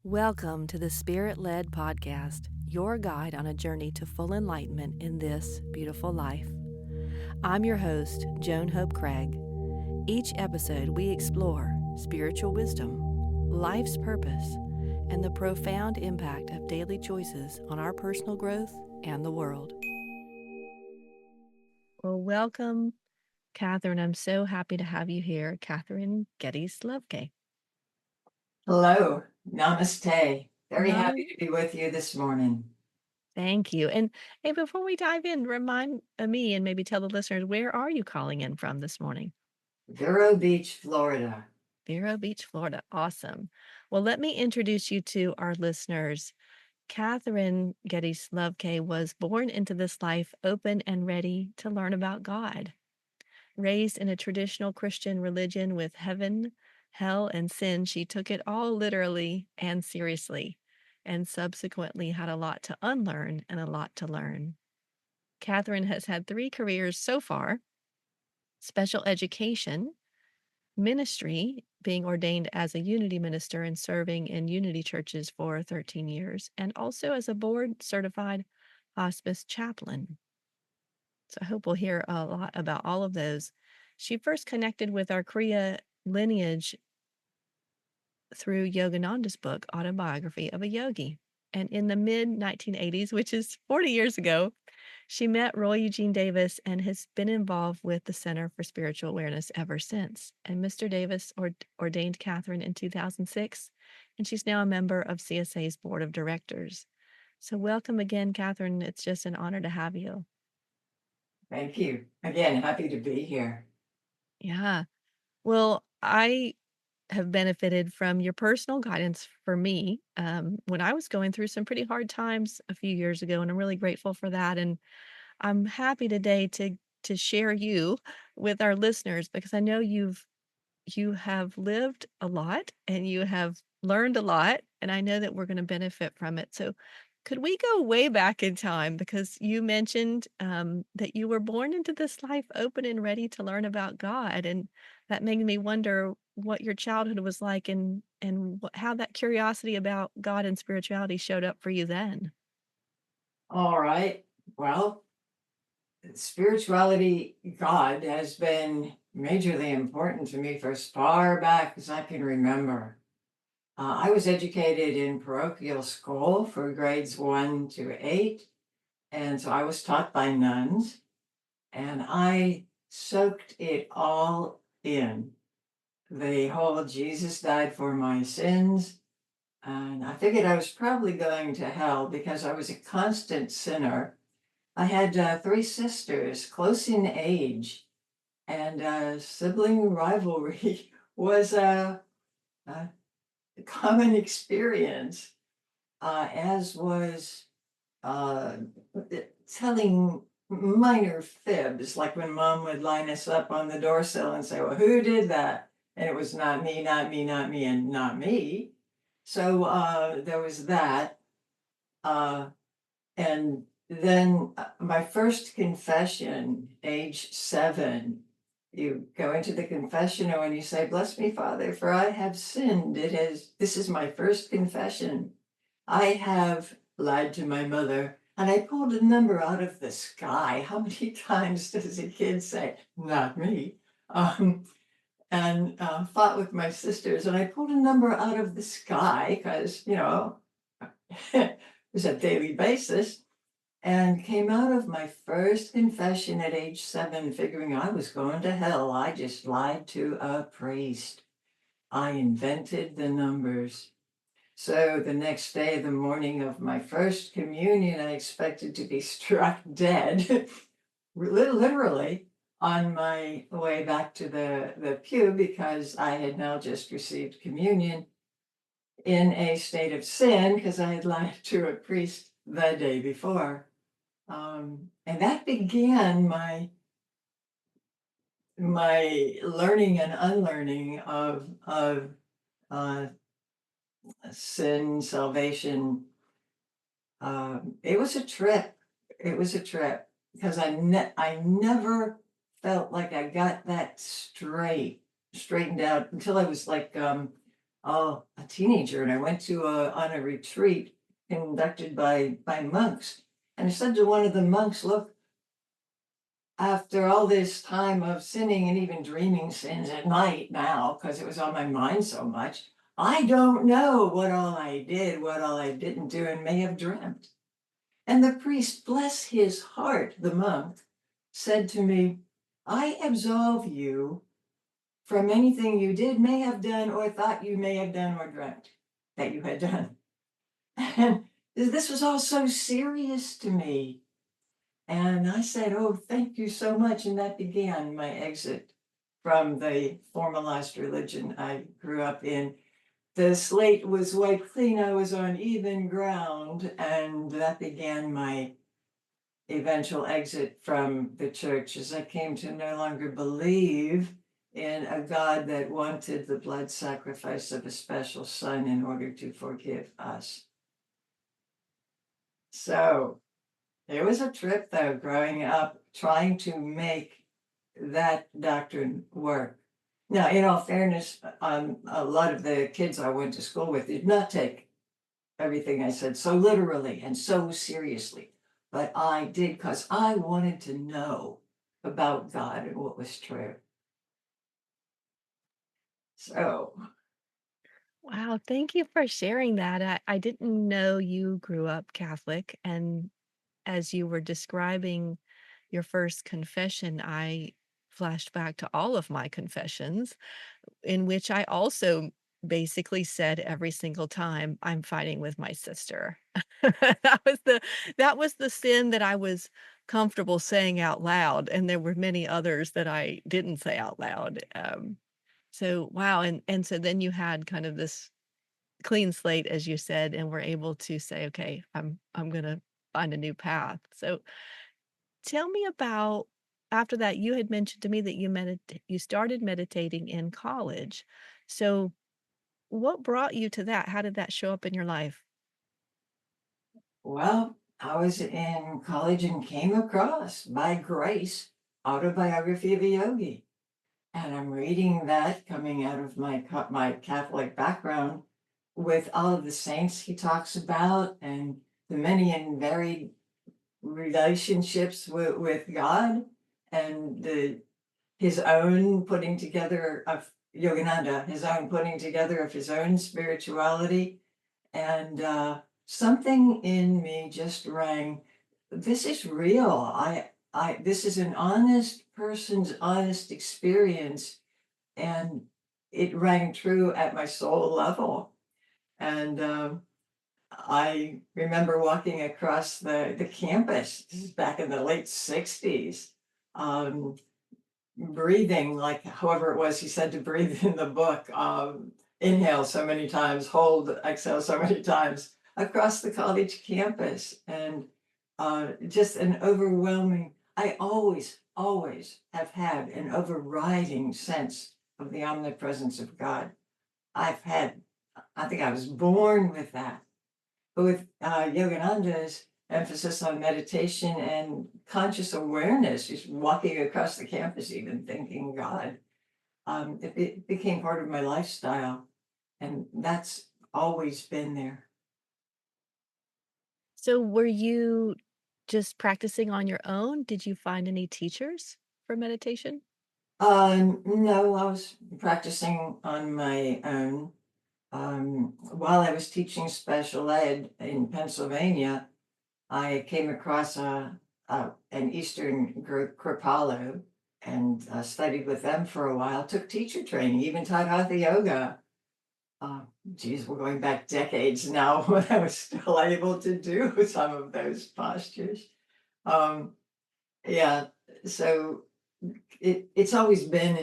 Welcome to the Spirit-Led Podcast, your guide on a journey to full enlightenment in this beautiful life. I'm your host, Joan Hope Craig. Each episode we explore spiritual wisdom, life's purpose, and the profound impact of daily choices on our personal growth and the world. Well, welcome, Katherine. I'm so happy to have you here, Katherine Geddes-Lovkay. Hello, namaste. Very happy to be with you this morning. Thank you. And hey, before we dive in, remind me and maybe tell the listeners, where are you calling in from this morning? Vero Beach, Florida. Vero Beach, Florida. Awesome. Well, let me introduce you to our listeners. Katherine Geddes-Lovkay was born into this life open and ready to learn about God. Raised in a traditional Christian religion with heaven, hell, and sin, she took it all literally and seriously, and subsequently had a lot to unlearn and a lot to learn. Katherine has had 3 careers so far: special education, ministry, being ordained as a unity minister and serving in unity churches for 13 years, and also as a board-certified hospice chaplain. So I hope we'll hear a lot about all of those. She first connected with our Kriya lineage through Yogananda's book, Autobiography of a Yogi. And in the mid-1980s, which is 40 years ago, she met Roy Eugene Davis and has been involved with the Center for Spiritual Awareness ever since. And Mr. Davis ordained Katherine in 2006, and she's now a member of CSA's board of directors. So welcome again, Katherine. It's just an honor to have you. Thank you. Again, happy to be here. Yeah. Well, I have benefited from your personal guidance for me when I was going through some pretty hard times a few years ago, and I'm really grateful for that. And I'm happy today to share you with our listeners because I know you have lived a lot and you have learned a lot, and I know that we're going to benefit from it. So could we go way back in time? Because you mentioned that you were born into this life open and ready to learn about God. And that made me wonder what your childhood was like and how that curiosity about God and spirituality showed up for you then. All right. Well, spirituality, God, has been majorly important to me for as far back as I can remember. I was educated in parochial school for grades 1 to 8, and so I was taught by nuns, and I soaked it all in. The whole Jesus died for my sins. And I figured I was probably going to hell because I was a constant sinner. I had 3 sisters, close in age, and sibling rivalry was a common experience, as was uh, telling minor fibs, like when mom would line us up on the door sill and say, well, who did that? And it was not me, not me, not me, and not me. So there was that. And then my first confession, age 7, you go into the confessional and you say, bless me, Father, for I have sinned. This is my first confession. I have lied to my mother, and I pulled a number out of the sky. How many times does a kid say, not me? And fought with my sisters, and I pulled a number out of the sky because, it was a daily basis, and came out of my first confession at age 7, figuring I was going to hell. I just lied to a priest. I invented the numbers. So the next day, the morning of my first communion, I expected to be struck dead, literally, on my way back to the pew because I had now just received communion in a state of sin because I had lied to a priest the day before. And that began my learning and unlearning of uh, sin, salvation. It was a trip. It was a trip because I never felt like I got that straightened out until I was like a teenager, and I went to on a retreat conducted by monks. And I said to one of the monks, "Look, after all this time of sinning and even dreaming sins at night now, because it was on my mind so much, I don't know what all I did, what all I didn't do, and may have dreamt." And the priest, bless his heart, the monk, said to me, "I absolve you from anything you did, may have done, or thought you may have done, or dreamt that you had done." And this was all so serious to me. And I said, "Oh, thank you so much." And that began my exit from the formalized religion I grew up in. The slate was wiped clean. I was on even ground. And that began my eventual exit from the church as I came to no longer believe in a God that wanted the blood sacrifice of a special son in order to forgive us. So it was a trip, though, growing up, trying to make that doctrine work. Now, in all fairness, a lot of the kids I went to school with did not take everything I said so literally and so seriously. But I did because I wanted to know about God and what was true. So, Wow, thank you for sharing that. I didn't know you grew up Catholic, and as you were describing your first confession, I flashed back to all of my confessions, in which I also basically said every single time, "I'm fighting with my sister." That was the that was the sin that I was comfortable saying out loud, and there were many others that I didn't say out loud. So wow, and so then you had kind of this clean slate, as you said, and were able to say, "Okay, I'm gonna find a new path." So tell me about after that, you had mentioned to me that you started meditating in college. So what brought you to that? How did that show up in your life? well, I was in college and came across, by grace, Autobiography of a Yogi. And I'm reading that coming out of my Catholic background with all of the saints he talks about and the many and varied relationships with God and his own putting together of Yogananda, his own putting together of his own spirituality. And something in me just rang, this is real. This is an honest person's honest experience, and it rang true at my soul level. And I remember walking across the campus, this is back in the late 60s, um, breathing like however it was he said to breathe in the book, inhale so many times, hold, exhale so many times across the college campus. And just an overwhelming, I always have had an overriding sense of the omnipresence of God. I've had, I think I was born with that. But with Yogananda's emphasis on meditation and conscious awareness, just walking across the campus, even thinking God, it became part of my lifestyle. And that's always been there. So were you just practicing on your own? Did you find any teachers for meditation? No, I was practicing on my own. While I was teaching special ed in Pennsylvania, I came across an Eastern group, Kripalu, and studied with them for a while. Took teacher training, even taught hatha yoga. Uh, Geez, we're going back decades now when I was still able to do some of those postures. Um, yeah, so it's always been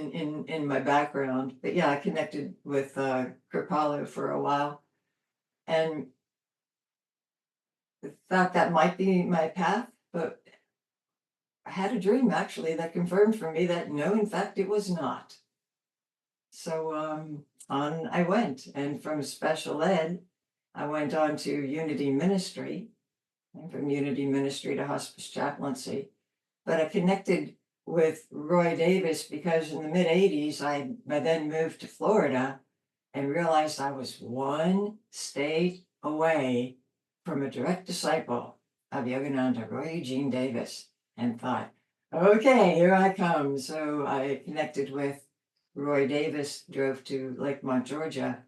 in my background. But yeah, I connected with Kripalu for a while and thought that might be my path, but I had a dream actually that confirmed for me that no, in fact, it was not. So on I went, and from special ed, I went on to Unity Ministry, and from Unity Ministry to Hospice Chaplaincy. But I connected with Roy Davis because in the mid '80s, I then moved to Florida, and realized I was one state away from a direct disciple of Yogananda, Roy Eugene Davis, and thought, okay, here I come. So I connected with Roy Davis, drove to Lakemont, Georgia,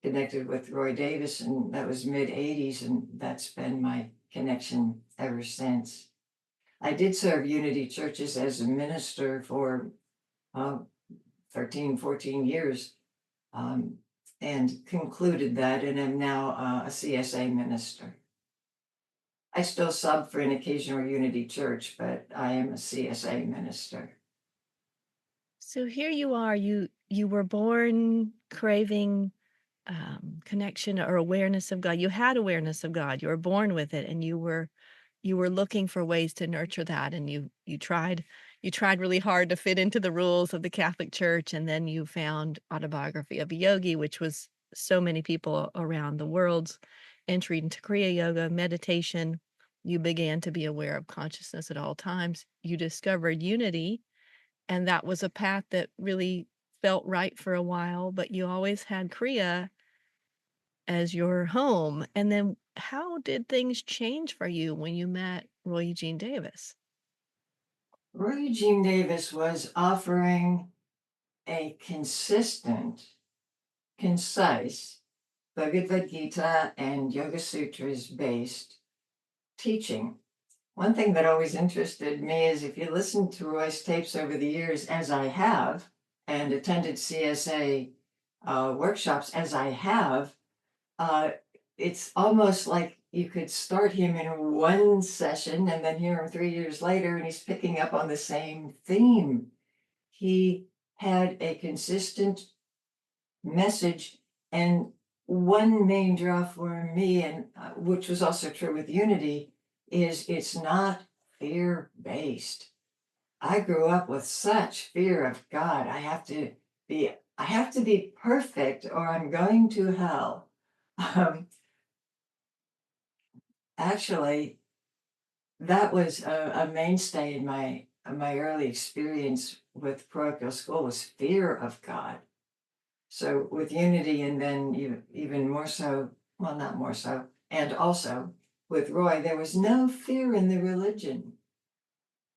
connected with Roy Davis, and that was mid 80s, and that's been my connection ever since. I did serve Unity churches as a minister for uh, 13, 14 years, um, and concluded that, and am now a CSA minister. I still sub for an occasional Unity church, but I am a CSA minister. So here you are, you were born craving connection or awareness of God. You had awareness of God. You were born with it, and you were looking for ways to nurture that, and you tried really hard to fit into the rules of the Catholic Church, and then you found Autobiography of a Yogi, which was so many people around the world's entry into Kriya yoga, meditation. You began to be aware of consciousness at all times. You discovered unity, and that was a path that really felt right for a while, but you always had Kriya as your home. And then how did things change for you when you met Roy Eugene Davis? Roy Eugene Davis was offering a consistent, concise Bhagavad Gita and Yoga Sutras based teaching. One thing that always interested me is if you listen to Roy's tapes over the years, as I have, and attended CSA workshops, as I have, uh, it's almost like you could start him in one session and then hear him 3 years later, and he's picking up on the same theme. He had a consistent message, and one main draw for me, and which was also true with Unity, is it's not fear based. I grew up with such fear of God. I have to be perfect or I'm going to hell. Um, Actually, that was a mainstay in my early experience with parochial school was fear of God. So with Unity, and then even more so, well, not more so, and also with Roy, there was no fear in the religion,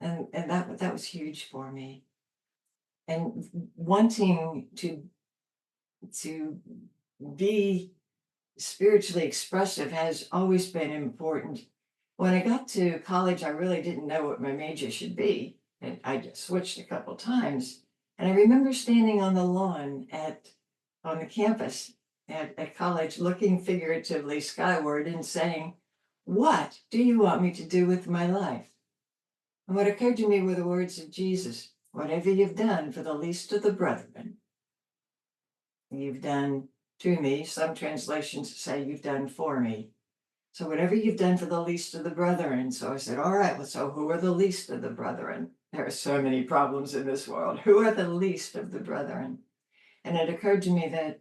and that was huge for me. And wanting to be spiritually expressive has always been important. When I got to college, I really didn't know what my major should be, and I just switched a couple times. And I remember standing on the lawn on the campus at college, looking figuratively skyward and saying, "What do you want me to do with my life?" And what occurred to me were the words of Jesus: "Whatever you've done for the least of the brethren, you've done to me." Some translations say you've done for me. So whatever you've done for the least of the brethren. So I said, all right, well, so who are the least of the brethren? There are so many problems in this world. Who are the least of the brethren? And it occurred to me that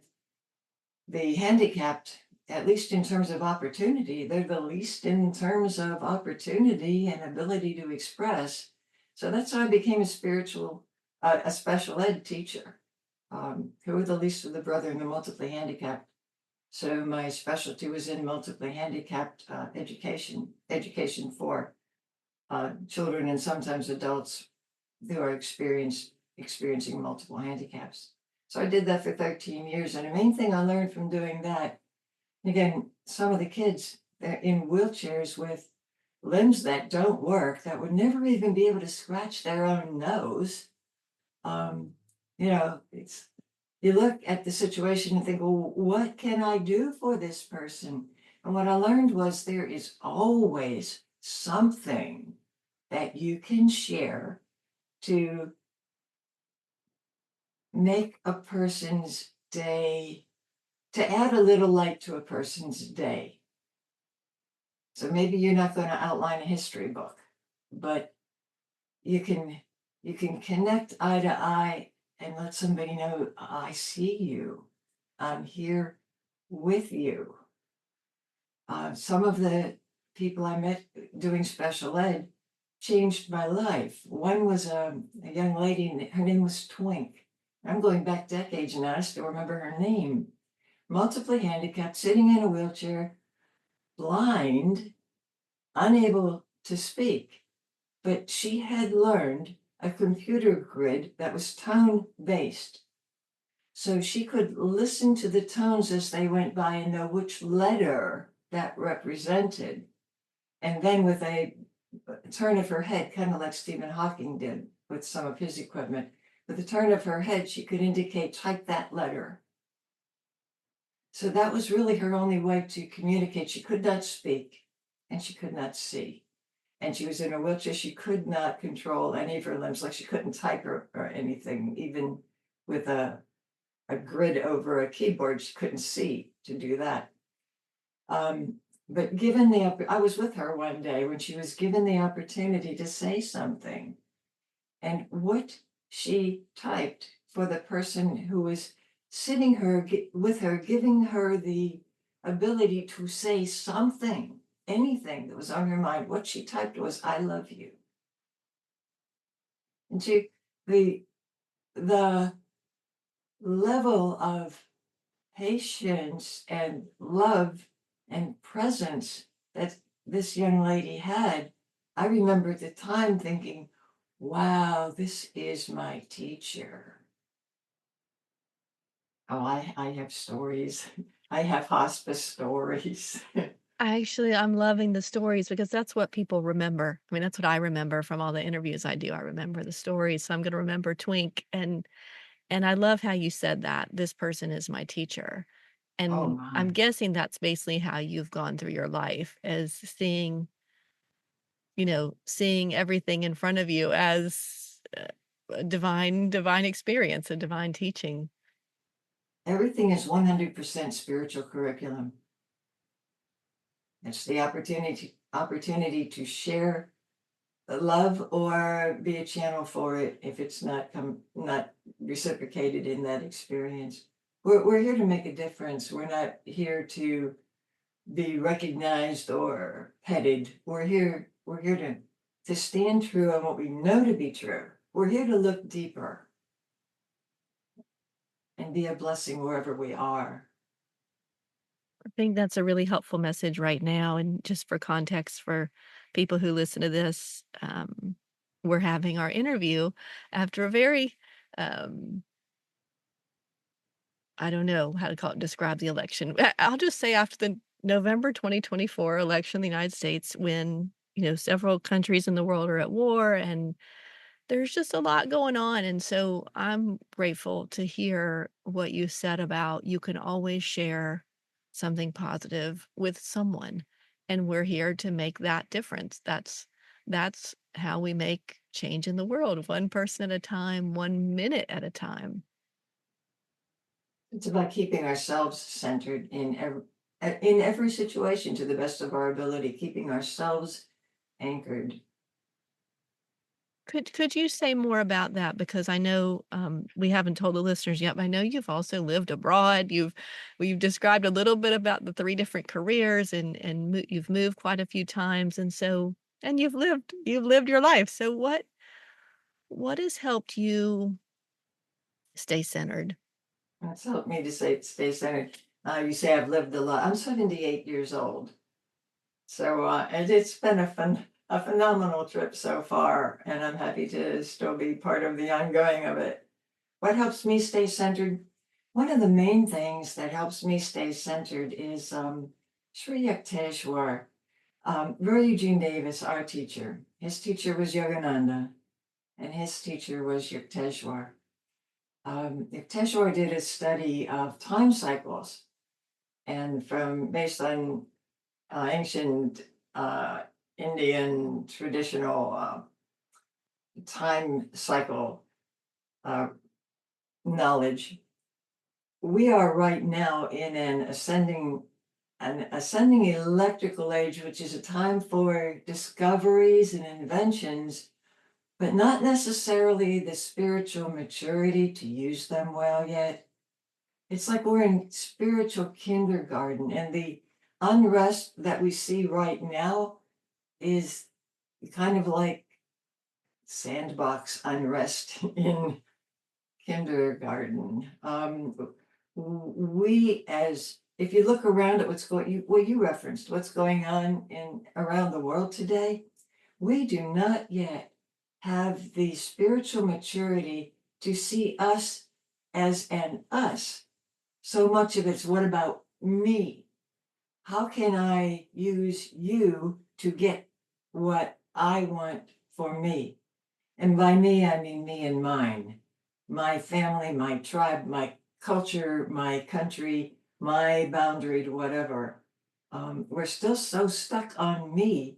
the handicapped, at least in terms of opportunity, they're the least in terms of opportunity and ability to express. So that's how I became a special ed teacher. Who are the least of the brethren, the multiply handicapped? So my specialty was in multiply handicapped education for children and sometimes adults who are experiencing multiple handicaps. So I did that for 13 years. And the main thing I learned from doing that, again, some of the kids, they're in wheelchairs with limbs that don't work, that would never even be able to scratch their own nose. Um, it's you look at the situation and think, well, what can I do for this person? And what I learned was there is always something that you can share to make a person's day, to add a little light to a person's day. So maybe you're not going to outline a history book, but you can you can connect eye to eye and let somebody know, I see you. I'm here with you. Some of the people I met doing special ed changed my life. One was a young lady, and her name was Twink. I'm going back decades now. I still remember her name. multiply handicapped, sitting in a wheelchair, blind, unable to speak. But she had learned a computer grid that was tone based. So she could listen to the tones as they went by and know which letter that represented. And then with a turn of her head, kind of like Stephen Hawking did with some of his equipment, with a turn of her head, she could indicate, type that letter. So that was really her only way to communicate. She could not speak and she could not see. And she was in a wheelchair. She could not control any of her limbs, like she couldn't type or anything, even with a grid over a keyboard, she couldn't see to do that. But given I was with her one day when she was given the opportunity to say something, and what she typed for the person who was sitting with her, giving her the ability to say something, anything that was on her mind. What she typed was, "I love you." And the the level of patience and love and presence that this young lady had, I remember at the time thinking, wow, this is my teacher. Oh, I have stories. I have hospice stories. I'm loving the stories because that's what people remember. I mean, that's what I remember from all the interviews I do. I remember the stories, so I'm gonna remember Twink, and I love how you said that, "This person is my teacher." Oh And I'm my. guessing that's basically how you've gone through your life, as seeing, seeing everything in front of you as a divine experience, a divine teaching. Everything is 100% spiritual curriculum. It's the opportunity to share love or be a channel for it if it's not reciprocated in that experience. We're here to make a difference. We're not here to be recognized or petted. We're here to stand true on what we know to be true. We're here to look deeper and be a blessing wherever we are. I think that's a really helpful message right now, and just for context for people who listen to this, we're having our interview after a very, um, I don't know how to describe the election. I'll just say after the November 2024 election in the United States when, several countries in the world are at war and there's just a lot going on, and so I'm grateful to hear what you said about you can always share something positive with someone, and we're here to make that difference. That's how we make change in the world, one person at a time, 1 minute at a time. It's about keeping ourselves centered in every situation to the best of our ability, keeping ourselves anchored. Could you say more about that? Because I know, we haven't told the listeners yet, but I know you've also lived abroad. You've described a little bit about the 3 different careers and you've moved quite a few times, and you've lived your life. So what has helped you stay centered? It's helped me to stay centered. You say I've lived a lot. I'm 78 years old. So and it's been a phenomenal trip so far, and I'm happy to still be part of the ongoing of it. What helps me stay centered? One of the main things that helps me stay centered is Sri Yukteswar. Roy Eugene Davis, our teacher. His teacher was Yogananda, and his teacher was Yukteswar. Yukteswar did a study of time cycles, and from based on ancient uh, Indian traditional time cycle uh, knowledge, we are right now in an ascending electrical age, which is a time for discoveries and inventions, but not necessarily the spiritual maturity to use them well yet. It's like we're in spiritual kindergarten, and the unrest that we see right now is kind of like sandbox unrest in kindergarten. we as if you look around at what's going, you referenced what's going on in around the world today, we do not yet have the spiritual maturity to see us as an us. So much of it's what about me? How can I use you to get what I want for me? And by me, I mean me and mine, my family, my tribe, my culture, my country, my boundary, whatever. We're still so stuck on me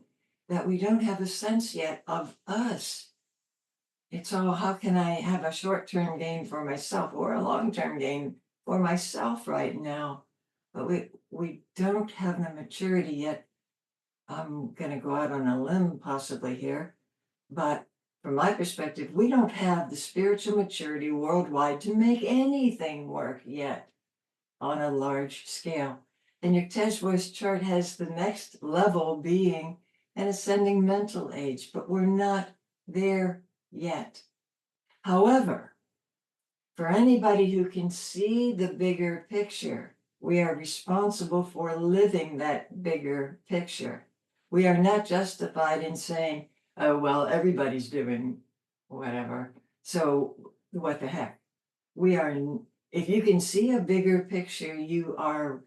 that we don't have a sense yet of us. It's all, how can I have a short-term gain for myself or a long-term gain for myself right now? But we don't have the maturity yet. I'm going to go out on a limb possibly here, but from my perspective, we don't have the spiritual maturity worldwide to make anything work yet on a large scale. And Yukteswar's chart has the next level being an ascending mental age, but we're not there yet. However, for anybody who can see the bigger picture, we are responsible for living that bigger picture. We are not justified in saying, oh, well, everybody's doing whatever. So what the heck? We are, if you can see a bigger picture, you are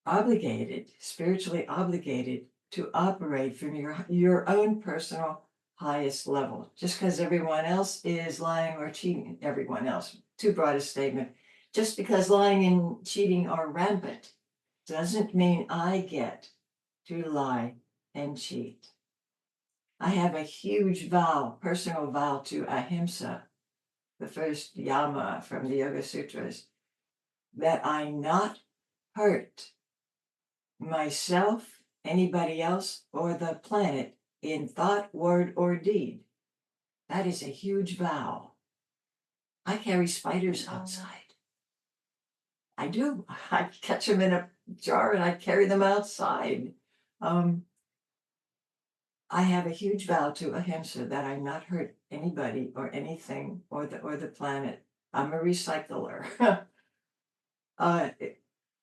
obligated, spiritually obligated to operate from your own personal highest level. Just because everyone else is lying or cheating, everyone else, too broad a statement. Just because lying and cheating are rampant doesn't mean I get to lie and cheat. I have a huge vow, personal vow to ahimsa, the first yama from the Yoga Sutras, that I not hurt myself, anybody else, or the planet in thought, word, or deed. That is a huge vow. I carry spiders outside. I do. I catch them in a jar and I carry them outside. Um, I have a huge vow to ahimsa that I not hurt anybody or anything or the planet. I'm a recycler.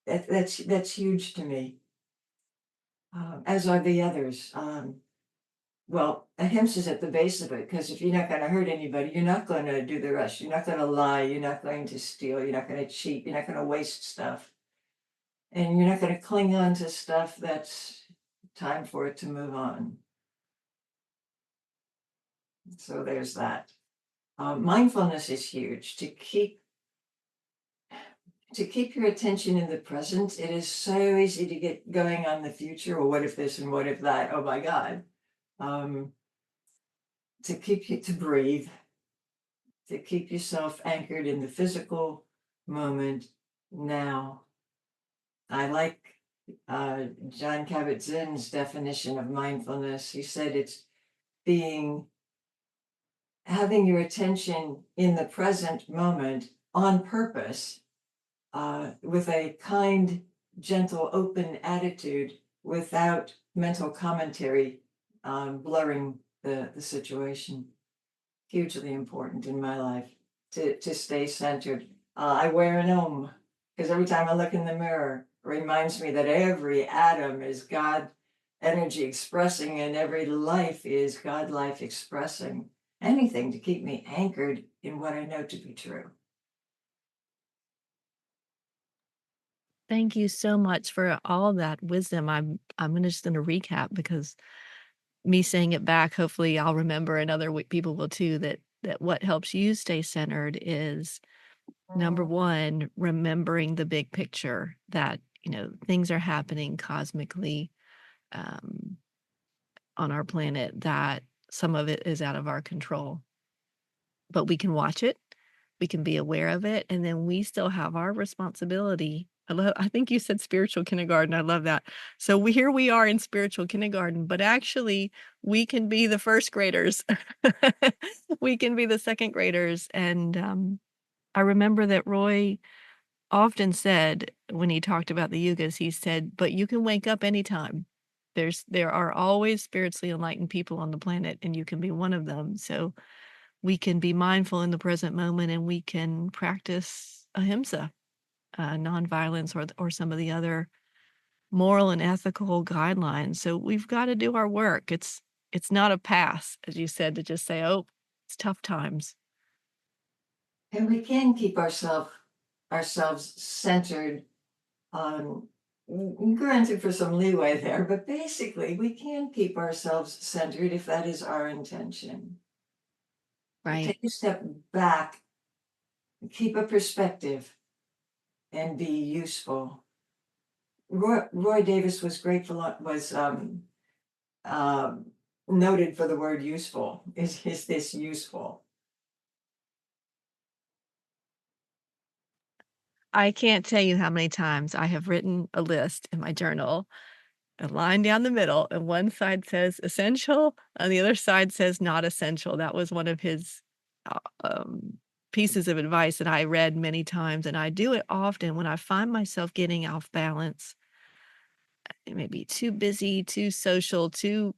That's huge to me, as are the others. Well, ahimsa is at the base of it because if you're not going to hurt anybody, you're not going to do the rest. You're not going to lie. You're not going to steal. You're not going to cheat. You're not going to waste stuff. And you're not going to cling on to stuff that's time for it to move on. So there's that. Mindfulness is huge to keep your attention in the present. It is so easy to get going on the future or what if this and what if that. Oh my God. To keep you to breathe, to keep yourself anchored in the physical moment now. I like John Kabat-Zinn's definition of mindfulness. He said it's being having your attention in the present moment on purpose, with a kind, gentle, open attitude without mental commentary blurring the situation. Hugely important in my life to stay centered. I wear an om because every time I look in the mirror, it reminds me that every atom is God energy expressing and every life is God life expressing. Anything to keep me anchored in what I know to be true. Thank you so much for all that wisdom. Just gonna recap because me saying it back, hopefully I'll remember and other people will too, that what helps you stay centered is number 1, remembering the big picture that, things are happening cosmically, um, on our planet that some of it is out of our control. But we can watch it, we can be aware of it, and then we still have our responsibility. I think you said spiritual kindergarten, I love that. So here we are in spiritual kindergarten, but actually we can be the first graders. We can be the second graders, and, I remember that Roy often said when he talked about the yugas, he said, "But you can wake up anytime. There are always spiritually enlightened people on the planet, and you can be one of them." So we can be mindful in the present moment and we can practice ahimsa. nonviolence or some of the other moral and ethical guidelines. So we've got to do our work. It's not a pass, as you said, to just say, "Oh, it's tough times." And we can keep ourselves centered, granted for some leeway there, but basically we can keep ourselves centered if that is our intention. Right. Take a step back, keep a perspective, and be useful. Roy Davis was grateful, was um, noted for the word useful. Is this useful? I can't tell you how many times I have written a list in my journal, a line down the middle, and one side says essential, and the other side says not essential. That was one of his, uh, pieces of advice that I read many times, and I do it often when I find myself getting off balance. It may be too busy, too social, too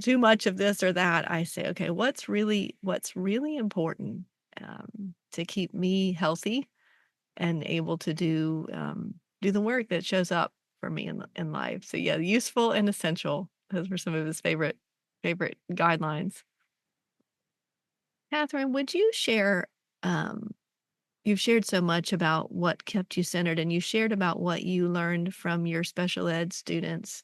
much of this or that. I say, "Okay, what's really important, to keep me healthy and able to do the work that shows up for me in life." So, yeah, useful and essential. Those were some of his favorite guidelines. Catherine, would you share, um you've shared so much about what kept you centered, and you shared about what you learned from your special ed students.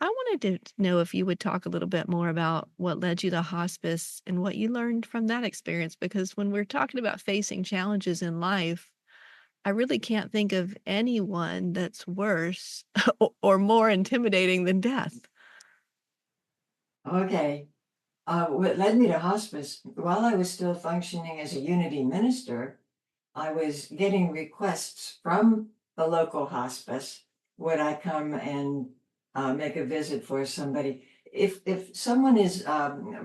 I wanted to know if you would talk a little bit more about what led you to hospice and what you learned from that experience, because when we're talking about facing challenges in life, I really can't think of anyone that's worse or more intimidating than death. Okay. What led me to hospice, while I was still functioning as a unity minister, I was getting requests from the local hospice. Would I come and make a visit for somebody? If someone is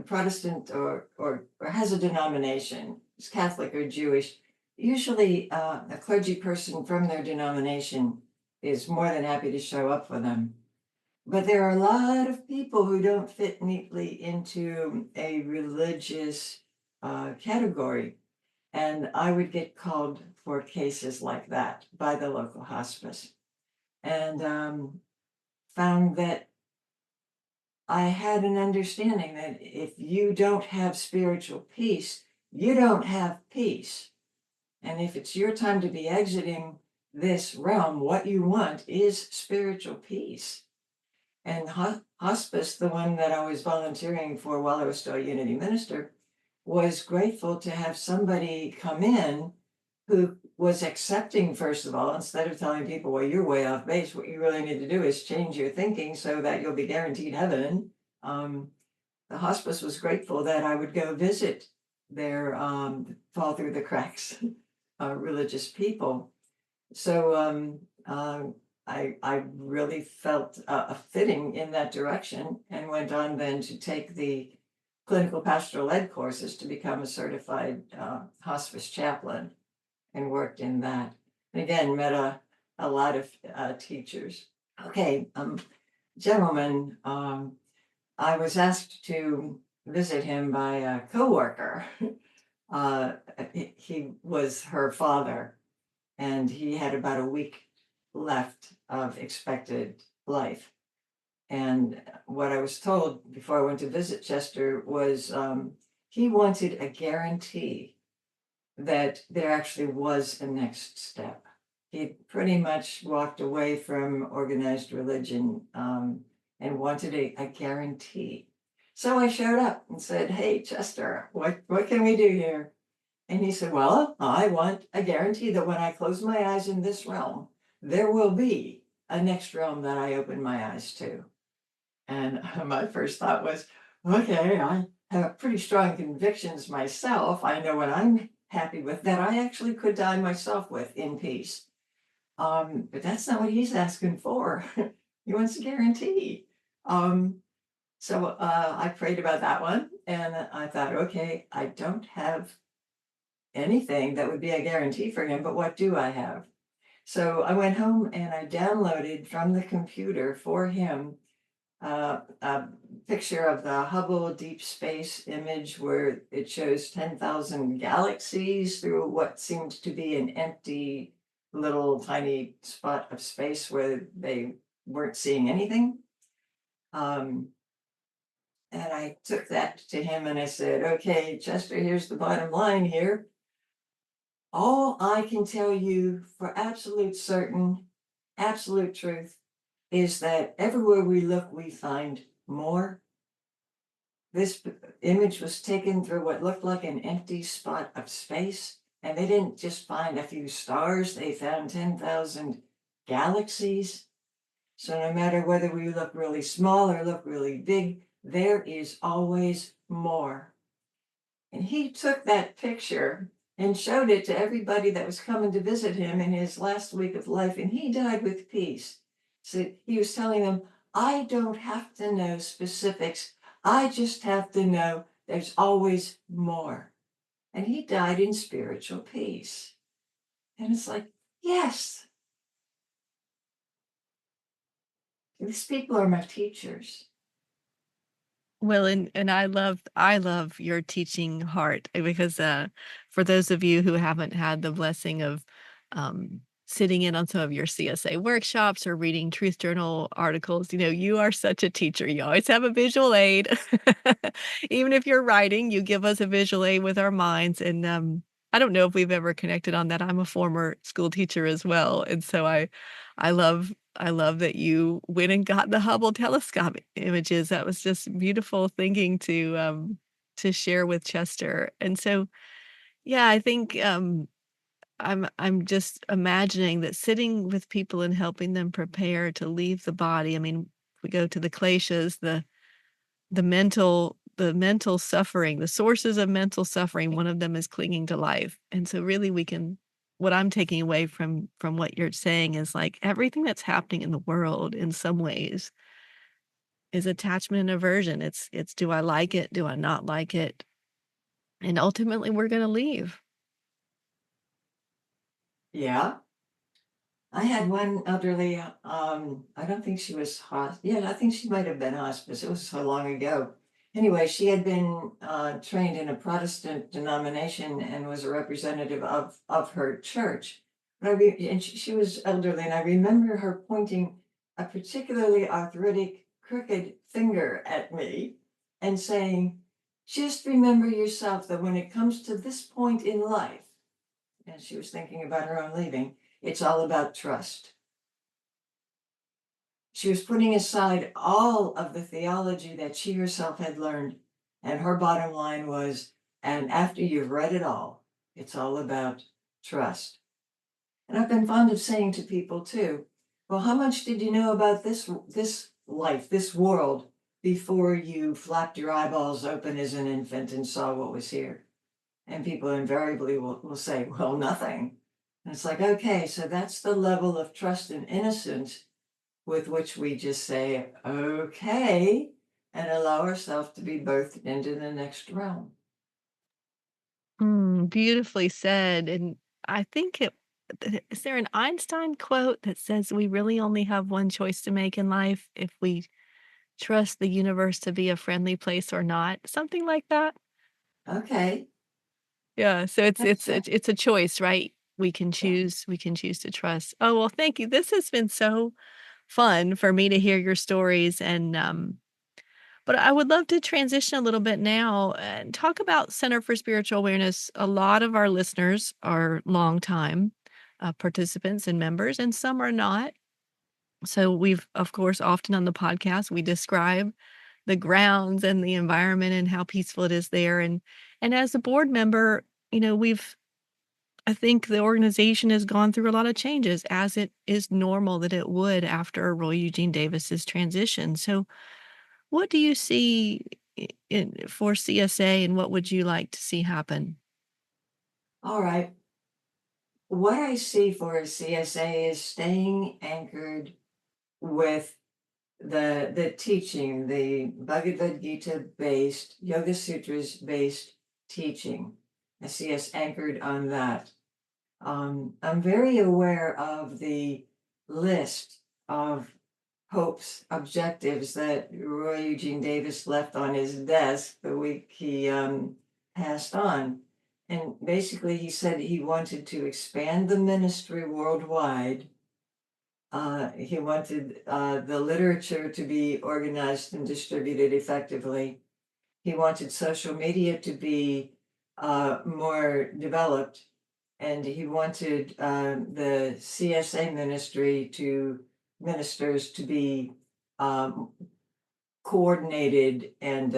Protestant or has a denomination, is Catholic or Jewish, usually a clergy person from their denomination is more than happy to show up for them. But there are a lot of people who don't fit neatly into a religious category. And I would get called for cases like that by the local hospice, and found that I had an understanding that if you don't have spiritual peace, you don't have peace. And if it's your time to be exiting this realm, what you want is spiritual peace. And hospice, the one that I was volunteering for while I was still a Unity minister, was grateful to have somebody come in who was accepting, first of all, instead of telling people, well, you're way off base, what you really need to do is change your thinking so that you'll be guaranteed heaven. The hospice was grateful that I would go visit their fall through the cracks religious people. So I really felt a fitting in that direction and went on then to take the clinical pastoral ed courses to become a certified hospice chaplain and worked in that. And again, met a lot of teachers. Okay, gentleman, I was asked to visit him by a coworker. uh, he was her father, and he had about a week left of expected life. And what I was told before I went to visit Chester was he wanted a guarantee that there actually was a next step. He pretty much walked away from organized religion and wanted a guarantee. So I showed up and said, "Hey, Chester, what can we do here?" And he said, "Well, I want a guarantee that when I close my eyes in this realm, there will be a next realm that I open my eyes to." And my first thought was, okay, I have pretty strong convictions myself. I know what I'm happy with that I actually could die myself with in peace. But that's not what he's asking for. He wants a guarantee. Um, so I prayed about that one and I thought, okay, I don't have anything that would be a guarantee for him, but what do I have? So I went home and I downloaded from the computer for him a picture of the Hubble deep space image where it shows 10,000 galaxies through what seemed to be an empty little tiny spot of space where they weren't seeing anything. Um, and I took that to him and I said, okay, Chester, here's the bottom line here. All I can tell you for absolute certain, absolute truth, is that everywhere we look, we find more. This image was taken through what looked like an empty spot of space, and they didn't just find a few stars, they found 10,000 galaxies. So no matter whether we look really small or look really big, there is always more. And he took that picture and showed it to everybody that was coming to visit him in his last week of life, and he died with peace. So he was telling them, I don't have to know specifics. I just have to know there's always more. And he died in spiritual peace. And it's like, yes, these people are my teachers. Well, and I love your teaching heart because, for those of you who haven't had the blessing of, sitting in on some of your CSA workshops or reading truth journal articles, you are such a teacher. You always have a visual aid. Even if you're writing, you give us a visual aid with our minds, and, I don't know if we've ever connected on that. I'm a former school teacher as well, and so I love that you went and got the Hubble telescope images. That was just beautiful thinking to share with Chester. And so, yeah, I think, I'm just imagining that sitting with people and helping them prepare to leave the body. I mean, we go to the kleshas, the mental suffering, the sources of mental suffering, one of them is clinging to life. And so really what I'm taking away from what you're saying is like everything that's happening in the world in some ways is attachment and aversion. It's do I like it? Do I not like it? And ultimately we're gonna leave. Yeah. I had one elderly, I don't think she was yeah, I think she might have been hospice. It was so long ago. Anyway, she had been trained in a Protestant denomination and was a representative of her church. And she was elderly, and I remember her pointing a particularly arthritic, crooked finger at me and saying, "Just remember yourself that when it comes to this point in life," and she was thinking about her own leaving, it's all about trust. She was putting aside all of the theology that she herself had learned. And her bottom line was, and after you've read it all, it's all about trust. And I've been fond of saying to people too, well, how much did you know about this life, this world, before you flapped your eyeballs open as an infant and saw what was here? And people invariably will say, well, nothing. And it's like, okay, so that's the level of trust and innocence with which we just say, okay, and allow ourselves to be birthed into the next realm. Beautifully said. And I think is there an Einstein quote that says we really only have one choice to make in life if we trust the universe to be a friendly place or not? Something like that? Okay, Yeah, so it's that's it's that. it's it's a choice, right? Yeah. We can choose to trust. Oh, well, thank you. This has been so fun for me to hear your stories and, but I would love to transition a little bit now and talk about Center for Spiritual Awareness. A lot of our listeners are longtime, participants and members, and some are not. So we've, of course, often on the podcast, we describe the grounds and the environment and how peaceful it is there, and as a board member, we've I think the organization has gone through a lot of changes, as it is normal that it would after Roy Eugene Davis's transition. So, what do you see for CSA, and what would you like to see happen? All right. What I see for CSA is staying anchored with the teaching, the Bhagavad Gita based, Yoga Sutras based teaching. I see us anchored on that. I'm very aware of the list of hopes, objectives that Roy Eugene Davis left on his desk the week he passed on. And basically, he said he wanted to expand the ministry worldwide. He wanted the literature to be organized and distributed effectively. He wanted social media to be more developed, and he wanted the CSA ministers to be um, coordinated and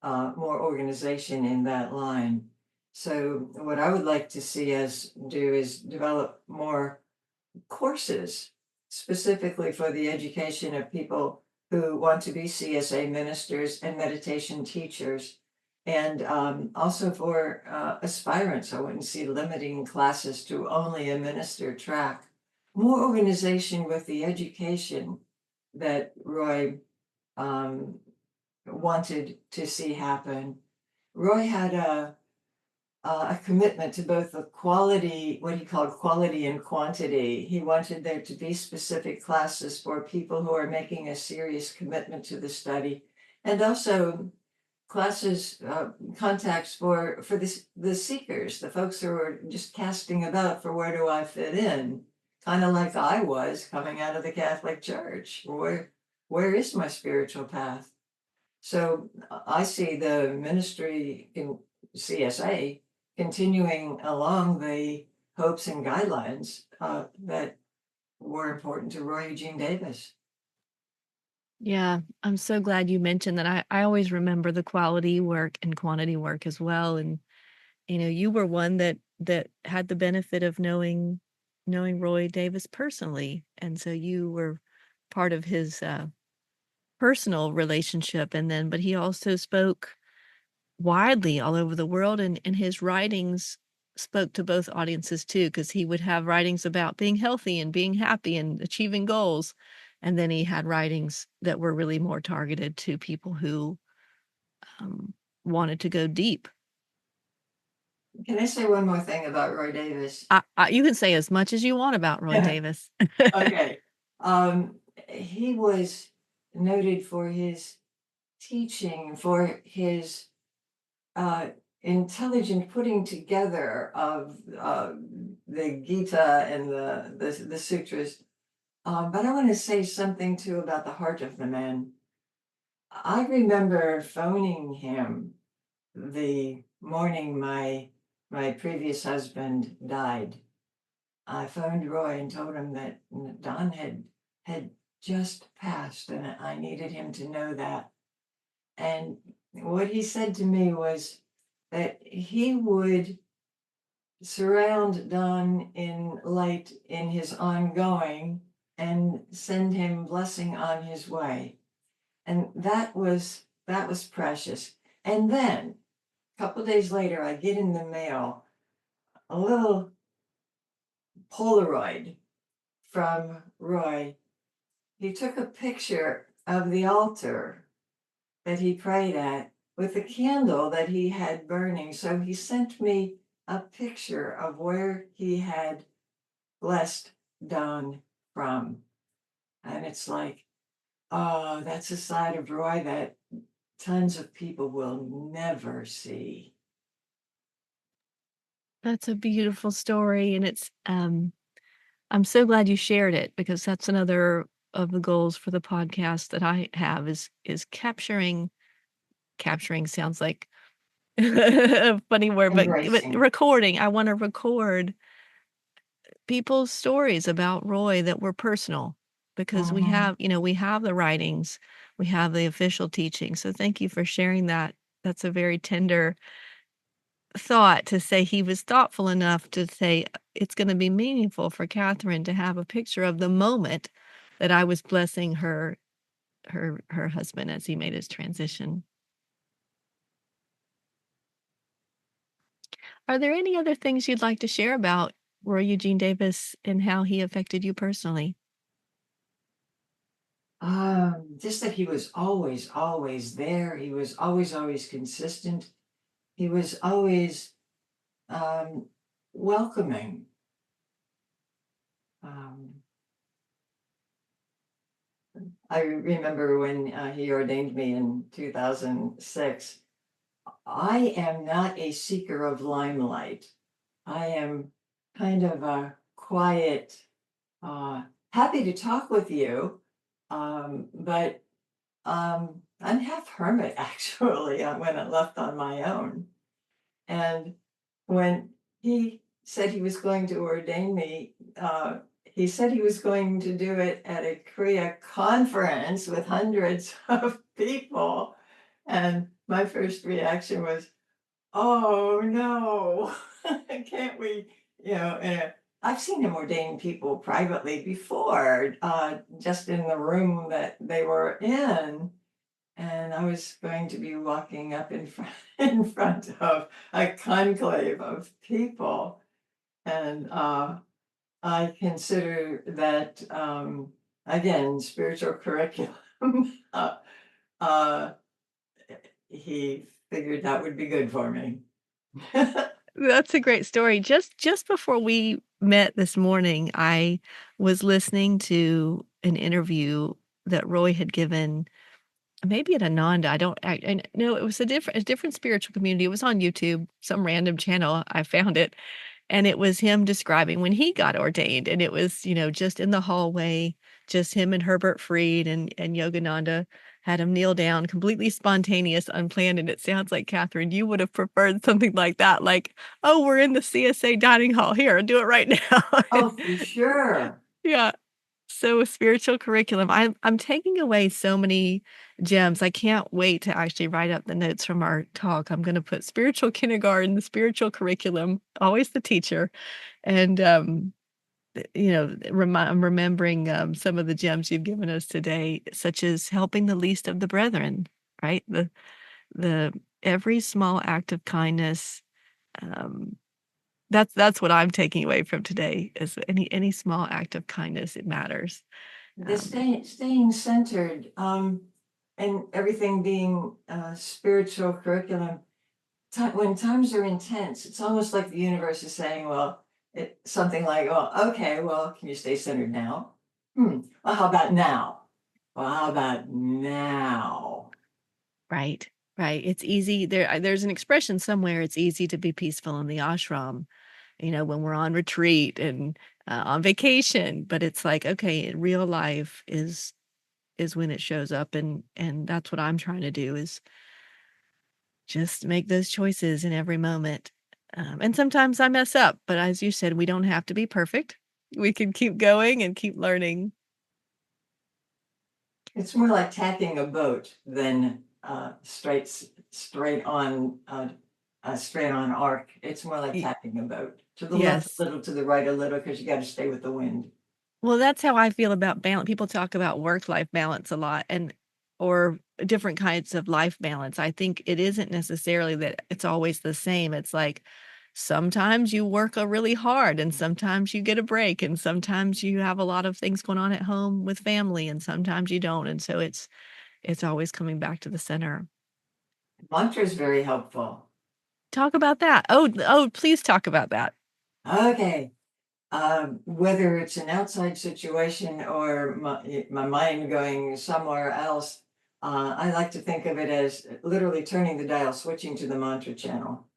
more organization in that line. So what I would like to see us do is develop more courses specifically for the education of people who want to be CSA ministers and meditation teachers. And also for aspirants, I wouldn't see limiting classes to only a minister track. More organization with the education that Roy um, wanted to see happen. Roy had a commitment to both the quality, what he called quality and quantity. He wanted there to be specific classes for people who are making a serious commitment to the study, and also classes, contacts for the seekers, the folks who are just casting about for where do I fit in, kind of like I was coming out of the Catholic Church. Where is my spiritual path? So I see the ministry in CSA continuing along the hopes and guidelines that were important to Roy Eugene Davis. Yeah, I'm so glad you mentioned that. I always remember the quality work and quantity work as well, and, you were one that had the benefit of knowing Roy Davis personally, and so you were part of his, personal relationship, and then but he also spoke widely all over the world, and his writings spoke to both audiences too, because he would have writings about being healthy and being happy and achieving goals, and then he had writings that were really more targeted to people who, um, wanted to go deep. Can I say one more thing about Roy Davis? You can say as much as you want about Roy Yeah. Davis. Okay. He was noted for his teaching, for his uh, intelligent putting together of the Gita and the sutras. But I want to say something too about the heart of the man. I remember phoning him the morning my previous husband died. I phoned Roy and told him that Don had just passed, and I needed him to know that. And what he said to me was that he would surround Don in light in his ongoing and send him blessing on his way. And that was precious. And then a couple days later, I get in the mail a little Polaroid from Roy. He took a picture of the altar that he prayed at with the candle that he had burning. So he sent me a picture of where he had blessed Don from. And it's like, oh, that's a side of Roy that tons of people will never see. That's a beautiful story, and I'm so glad you shared it because that's another of the goals for the podcast that I have is capturing sounds like a funny word, but Embracing. recording. I wanna record people's stories about Roy that were personal because Mhm. we have the writings, we have the official teaching, so thank you for sharing that. That's a very tender thought to say he was thoughtful enough to say, "It's gonna be meaningful for Catherine to have a picture of the moment that I was blessing her husband as he made his transition." Are there any other things you'd like to share about Roy Eugene Davis and how he affected you personally? Just that he was always, always there. He was always, always consistent. He was always um, welcoming. Um, I remember when he ordained me in 2006. I am not a seeker of limelight. I am kind of a quiet, uh, happy to talk with you, but I'm half hermit actually when I left on my own. And when he said he was going to ordain me, he said he was going to do it at a Kriya conference with hundreds of people. And my first reaction was, oh no, can't we, I've seen him ordain people privately before, just in the room that they were in. And I was going to be walking up in front in front of a conclave of people. And I consider that again, spiritual curriculum. uh, uh, he figured that would be good for me. That's a great story. Just before we met this morning, I was listening to an interview that Roy had given, maybe at Ananda. I don't I no, it was a different spiritual community. It was on YouTube, some random channel. I found it. And it was him describing when he got ordained, and it was, just in the hallway, just him and Herbert Freed and Yogananda had him kneel down, completely spontaneous, unplanned, and it sounds like, Catherine, you would have preferred something like that, like, "Oh, we're in the CSA dining hall. Here, do it right now." Oh, for sure. Yeah. So a spiritual curriculum. I'm taking away so many gems. I can't wait to actually write up the notes from our talk. I'm gonna put spiritual kindergarten, the spiritual curriculum, always the teacher, and, I'm remembering, some of the gems you've given us today, such as helping the least of the brethren, right? The every small act of kindness, um, that's what I'm taking away from today is any small act of kindness, it matters. The Um, staying centered, and everything being spiritual curriculum. When times are intense, it's almost like the universe is saying, well, something like, well, okay, well, can you stay centered now? Well, how about now? Well, how about now? right, right. It's easy there's an expression somewhere, it's easy to be peaceful in the ashram, when we're on retreat and, on vacation, but it's like, okay, in real life is when it shows up, and that's what I'm trying to do is just make those choices in every moment. And sometimes I mess up, but as you said, we don't have to be perfect. We can keep going and keep learning. It's more like tacking a boat than straight on arc. It's more like Y tacking a boat. To the left a yes. little, to the right a little, because you got to stay with the wind. Well, that's how I feel about balance. People talk about work-life balance a lot or different kinds of life balance. I think it isn't necessarily that it's always the same. It's like sometimes you work really hard and sometimes you get a break and sometimes you have a lot of things going on at home with family and sometimes you don't. And so it's always coming back to the center. Mantra is very helpful. Talk about that. Oh, please talk about that. Okay. Whether it's an outside situation or my mind going somewhere else, I like to think of it as literally turning the dial, switching to the mantra channel.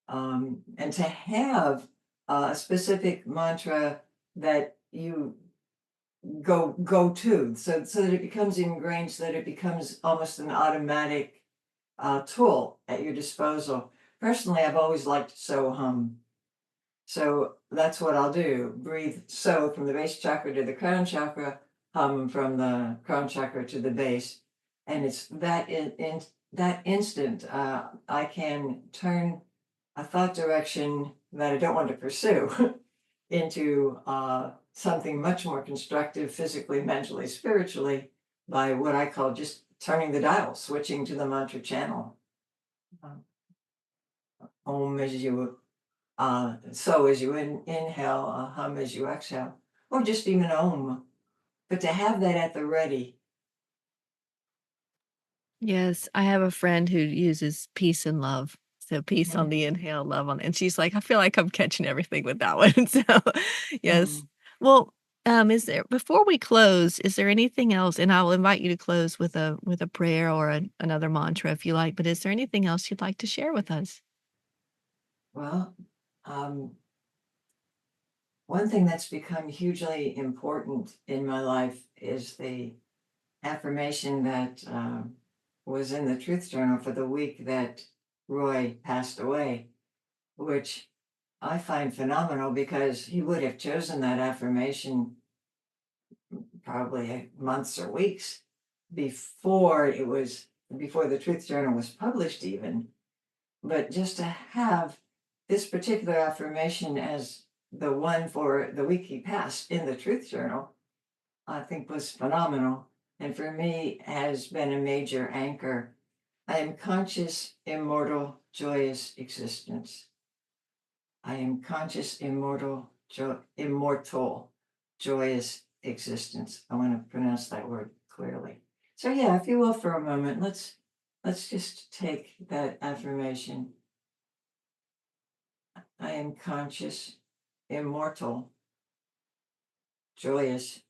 And to have a specific mantra that you go to, so that it becomes ingrained, so that it becomes almost an automatic tool at your disposal. Personally, I've always liked so hum. So that's what I'll do. Breathe so from the base chakra to the crown chakra, hum from the crown chakra to the base. And it's that in that instant, I can turn a thought direction that I don't want to pursue into something much more constructive, physically, mentally, spiritually, by what I call just turning the dial, switching to the mantra channel. Um, Om as you so as you inhale, hum as you exhale, or just even om. But to have that at the ready, Yes, I have a friend who uses peace and love. So peace on mhm, the inhale, love on and she's like, "I feel like I'm catching everything with that one." So, yes. mm, Well, Is there before we close, is there anything else, and I will invite you to close with a prayer or another mantra if you like, but is there anything else you'd like to share with us? Well, um, one thing that's become hugely important in my life is the affirmation that was in the Truth Journal for the week that Roy passed away, which I find phenomenal because he would have chosen that affirmation probably months or weeks before before the Truth Journal was published even. But just to have this particular affirmation as the one for the week he passed in the Truth Journal, I think was phenomenal. And for me has been a major anchor. I am conscious, immortal, joyous existence. I am conscious, immortal, joyous existence. I want to pronounce that word clearly. So yeah, if you will, for a moment, let's just take that affirmation. I am conscious, immortal, joyous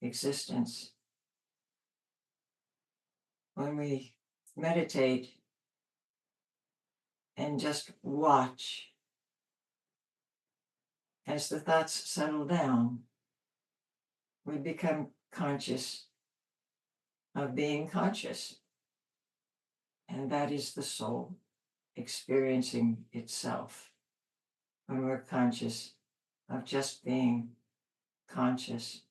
existence. When we meditate and just watch as the thoughts settle down, we become conscious of being conscious. And that is the soul experiencing itself when we're conscious of just being conscious.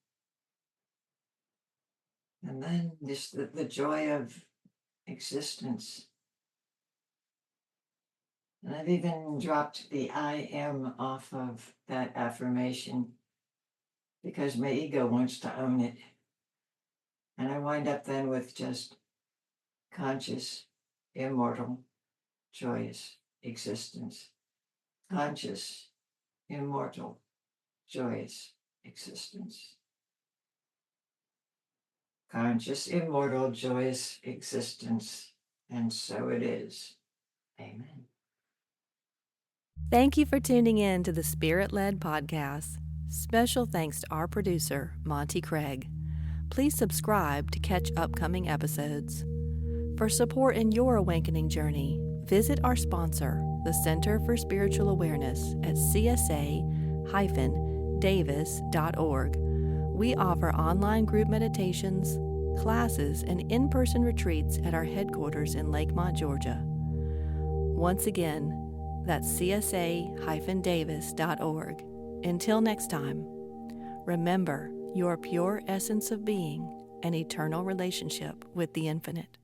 And then the joy of existence. And I've even dropped the I am off of that affirmation because my ego wants to own it. And I wind up then with just conscious, immortal, joyous existence. Conscious, immortal, joyous existence. Conscious, immortal, joyous existence. And so it is. Amen. Thank you for tuning in to the Spirit Led Podcast. Special thanks to our producer, Monty Craig. Please subscribe to catch upcoming episodes. For support in your awakening journey, visit our sponsor, the Center for Spiritual Awareness at csa-davis.org. We offer online group meditations, classes, and in-person retreats at our headquarters in Lakemont, Georgia. Once again, that's csa-davis.org. Until next time, remember your pure essence of being an eternal relationship with the infinite.